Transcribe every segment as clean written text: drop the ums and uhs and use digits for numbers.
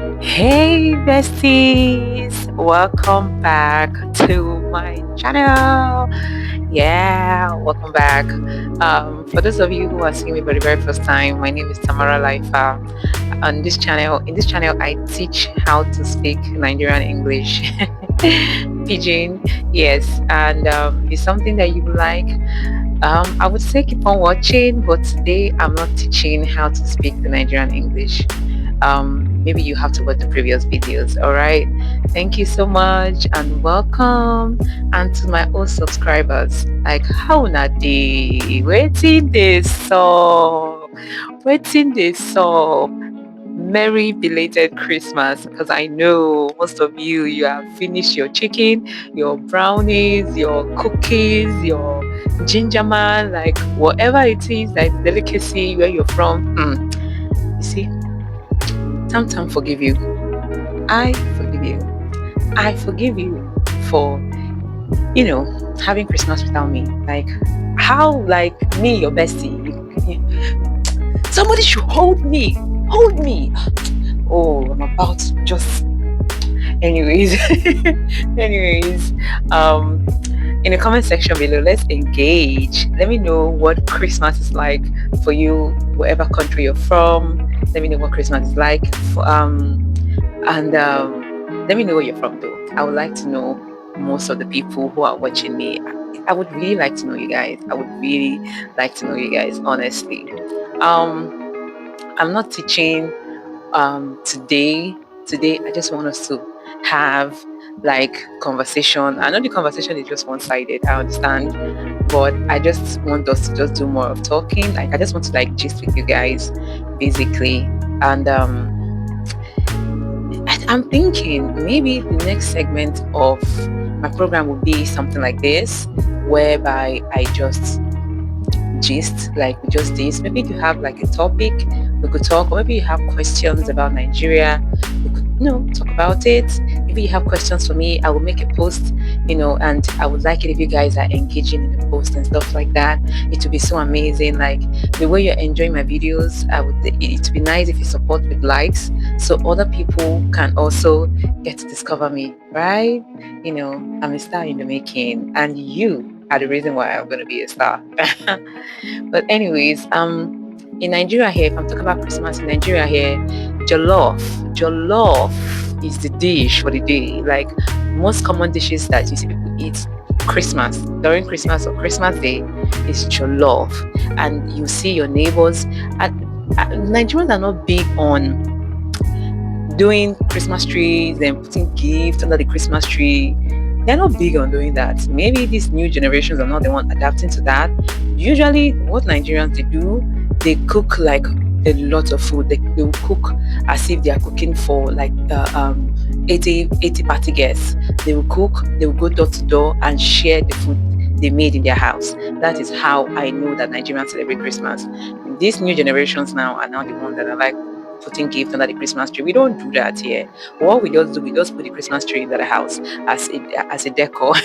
Hey besties, welcome back to my channel. Yeah, welcome back. For those of you who are seeing me for the very first time, my name is Tamara Laifa. In this channel, I teach how to speak Nigerian English, Pidgin. Yes, and if it's something that you like, I would say keep on watching. But today, I'm not teaching how to speak the Nigerian English. Maybe you have to watch the previous videos. All right. Thank you so much and welcome. And to my old subscribers, like how na dey waiting this so waiting this so merry belated Christmas, because I know most of you have finished your chicken, your brownies, your cookies, your ginger man, like whatever it is that is delicacy where you're from. You see, Tam forgive you. I forgive you. I forgive you for, having Christmas without me. Like, how, like, me, your bestie, somebody should hold me. Hold me. Oh, I'm about to just. Anyways, anyways, um, in the comment section below, let's engage. Let me know what Christmas is like for you, whatever country you're from. Let me know what Christmas is like and let me know where you're from though. I would like to know most of the people who are watching me. I would really like to know you guys. I would really like to know you guys, honestly. I'm not teaching today. Today I just want us to have like conversation. I know the conversation is just one-sided, I understand, but I just want us to just do more of talking. Like I just want to like gist with you guys basically. And I'm thinking maybe the next segment of my program will be something like this, whereby I just gist, like we just this. Maybe you have like a topic we could talk, or maybe you have questions about Nigeria, we could, talk about it. If you have questions for me, I will make a post, and I would like it if you guys are engaging in the post and stuff like that. It would be so amazing. Like the way you're enjoying my videos, it would be nice if you support with likes, so other people can also get to discover me, right? I'm a star in the making, and you are the reason why I'm going to be a star. But anyways, in Nigeria here, if I'm talking about Christmas in Nigeria here, jollof is the dish for the day. Like most common dishes that you see people eat during Christmas or Christmas Day is jollof. And you see your neighbors. Nigerians are not big on doing Christmas trees and putting gifts under the Christmas tree. They're not big on doing that. Maybe these new generations are not the one adapting to that. Usually what Nigerians they cook like a lot of food. They will cook as if they are cooking for like 80 party guests. They will cook, they will go door to door and share the food they made in their house. That is how I know that Nigerians celebrate Christmas. These new generations now are now the ones that are like putting gifts under the Christmas tree. We don't do that here. What we just do, we just put the Christmas tree in the house as a decor.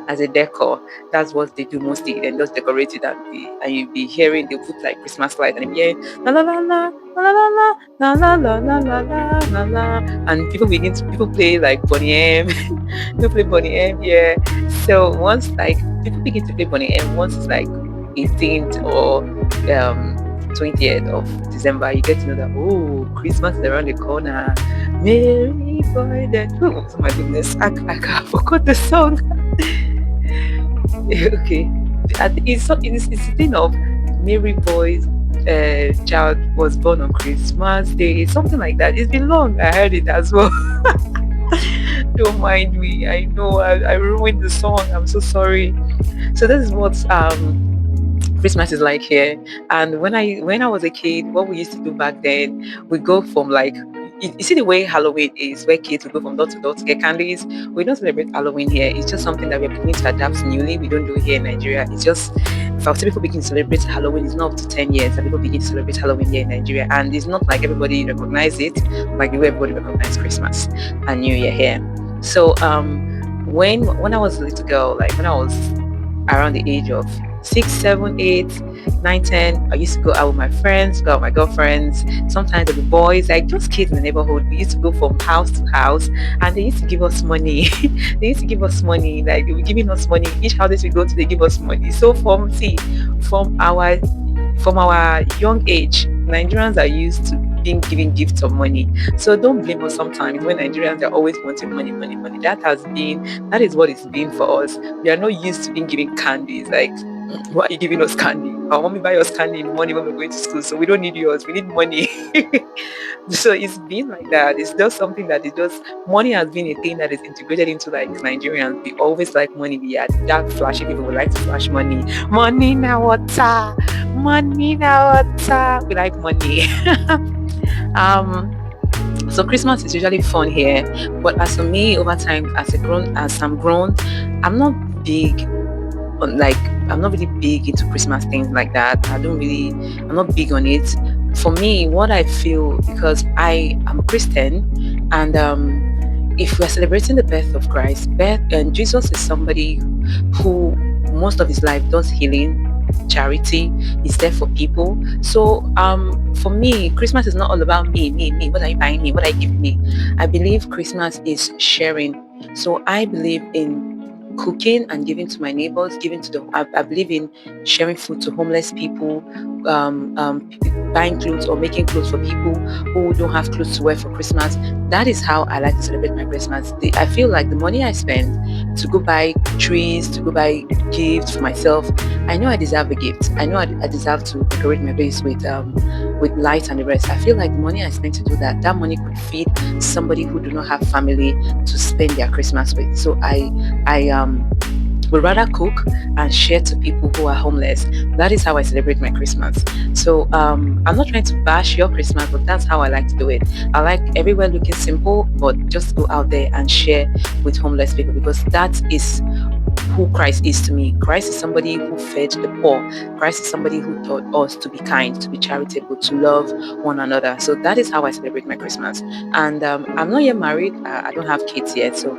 As a decor. That's what they do mostly. Then just decorate it, and you'll be hearing they put like Christmas lights, and you'll be hearing la la la la la la la la la la la la la la, and people play like Bonnie M. People play Bonnie M, yeah. So once like people begin to play Bonnie M, once it's like 18th or 20th of December, you get to know that Christmas is around the corner. Merry boy that oh my goodness, I forgot the song. Okay, it's the thing of Mary Boy's child was born on Christmas Day, something like that. It's been long. I heard it as well. Don't mind me. I know I ruined the song. I'm so sorry. So this is what Christmas is like here. And when I was a kid, what we used to do back then, we go from like you see the way Halloween is, where kids will go from door to door to get candies. We don't celebrate Halloween here. It's just something that we're beginning to adapt newly. We don't do it here in Nigeria. It's just, in fact, people begin to celebrate Halloween. It's not up to 10 years that people begin to celebrate Halloween here in Nigeria. And it's not like everybody recognizes it like the way everybody recognizes Christmas and New Year here. So when I was a little girl, like when I was around the age of 6, 7, 8, 9, 10. I used to go out with my friends, go out with my girlfriends, sometimes with the boys, like just kids in the neighborhood. We used to go from house to house, and they used to give us money. They used to give us money, like they were giving us money. Each house we go to, they give us money. So from our young age, Nigerians are used to being given gifts of money. So don't blame us sometimes when Nigerians are always wanting money, money, money. That is what it's been for us. We are not used to being given candies. Like, why are you giving us candy? Our mommy buy us candy in the morning when we're going to school. So we don't need yours. We need money. So it's been like that. It's just something that is just money has been a thing that is integrated into like Nigerians. We always like money. We are that flashy people. We like to flash money. Money now water. Money now water. We like money. um so Christmas is usually fun here, but as for me, over time, as I'm grown, I'm not big like I'm not really big into Christmas things like that. I'm not big on it. For me, what I feel, because I am a Christian, and if we're celebrating the birth of Christ, birth and Jesus is somebody who most of his life does healing, charity, is there for people. So for me, Christmas is not all about me. What are you buying me? What are you giving me? I believe Christmas is sharing. So I believe in cooking and giving to my neighbors, I believe in sharing food to homeless people, buying clothes or making clothes for people who don't have clothes to wear for Christmas. That is how I like to celebrate my Christmas. I feel like the money I spend to go buy trees, to go buy gifts for myself, I know I deserve a gift. I know I deserve to decorate my place with lights and the rest. I feel like the money I spent to do that, that money could feed somebody who do not have family to spend their Christmas with. So I would rather cook and share to people who are homeless. That is how I celebrate my Christmas. So I'm not trying to bash your Christmas, but that's how I like to do it. I like everywhere looking simple, but just go out there and share with homeless people, because that is who Christ is to me. Christ is somebody who fed the poor. Christ is somebody who taught us to be kind, to be charitable, to love one another. So that is how I celebrate my Christmas. And I'm not yet married. I don't have kids yet. So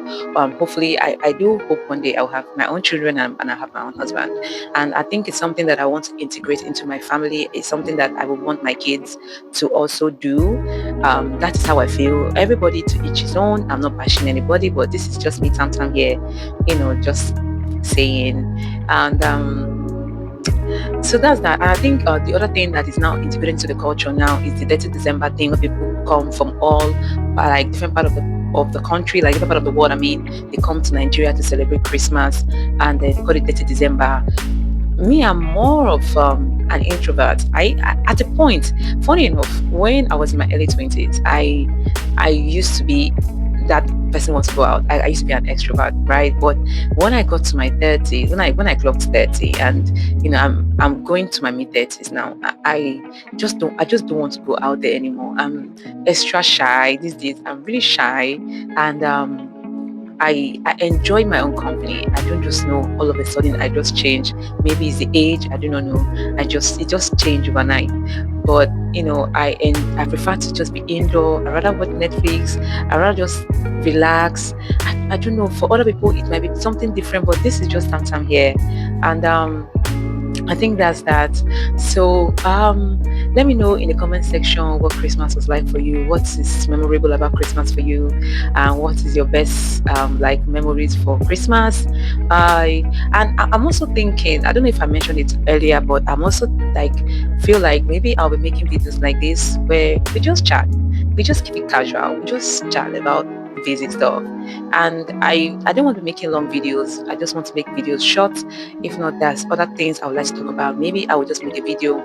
hopefully, I do hope one day I'll have my own children, and I have my own husband. And I think it's something that I want to integrate into my family. It's something that I would want my kids to also do. That is how I feel. Everybody to each his own. I'm not bashing anybody, but this is just me, Tam here. Just saying. And so that's that. And I think the other thing that is now integrated into the culture now is the Dirty December thing, where people come from all like different part of the country, like different part of the world. I mean, they come to Nigeria to celebrate Christmas, and they call it Dirty December. Me, I'm more of an introvert. I at a point, funny enough, when I was in my early 20s, I used to be that person wants to go out. I used to be an extrovert, right? But when I got to my 30s, when I clocked 30, and I'm going to my mid 30s now, I just don't want to go out there anymore. I'm extra shy these days. I'm really shy, and I enjoy my own company. I don't just know all of a sudden I just change. Maybe it's the age, I do not know. It just changed overnight. But I prefer to just be indoor. I rather watch Netflix. I rather just relax. I don't know. For other people, it might be something different, but this is just time here, and I think that's that. So let me know in the comment section what Christmas was like for you. What is memorable about Christmas for you, and what is your best like memories for Christmas. I'm also thinking, I don't know if I mentioned it earlier, but I'm also like feel like maybe I'll be making videos like this where we just chat, we just keep it casual, we just chat about basic stuff. And I don't want to be making long videos. I just want to make videos short. If not, there's other things I would like to talk about. Maybe I will just make a video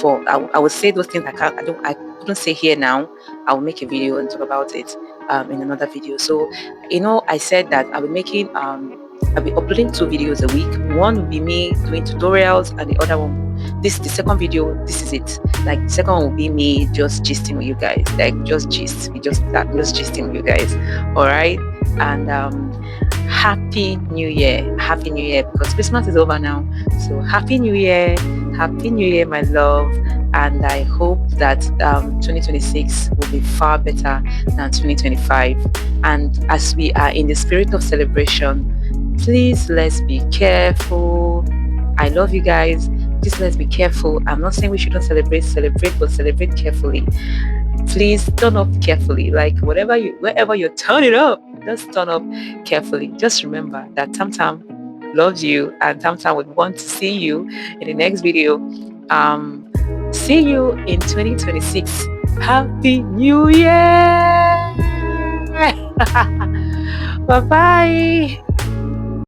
for I will say those things I couldn't say here now. I will make a video and talk about it in another video. So I said that I'll be uploading 2 videos a week. One will be me doing tutorials, and the other one, the second video, this is it. Like the second one will be me just gisting with you guys. Like just gist. We just start just gisting with you guys. All right. And Happy New Year. Happy New Year, because Christmas is over now. So Happy New Year. Happy New Year, my love. And I hope that 2026 will be far better than 2025. And as we are in the spirit of celebration, please let's be careful. I love you guys. Just let's be careful. I'm not saying we shouldn't celebrate, but celebrate carefully. Please turn up carefully. Like wherever you're turning up, just turn up carefully. Just remember that Tam Tam loves you, and Tam Tam would want to see you in the next video. Um, See you in 2026. Happy New Year! Bye bye.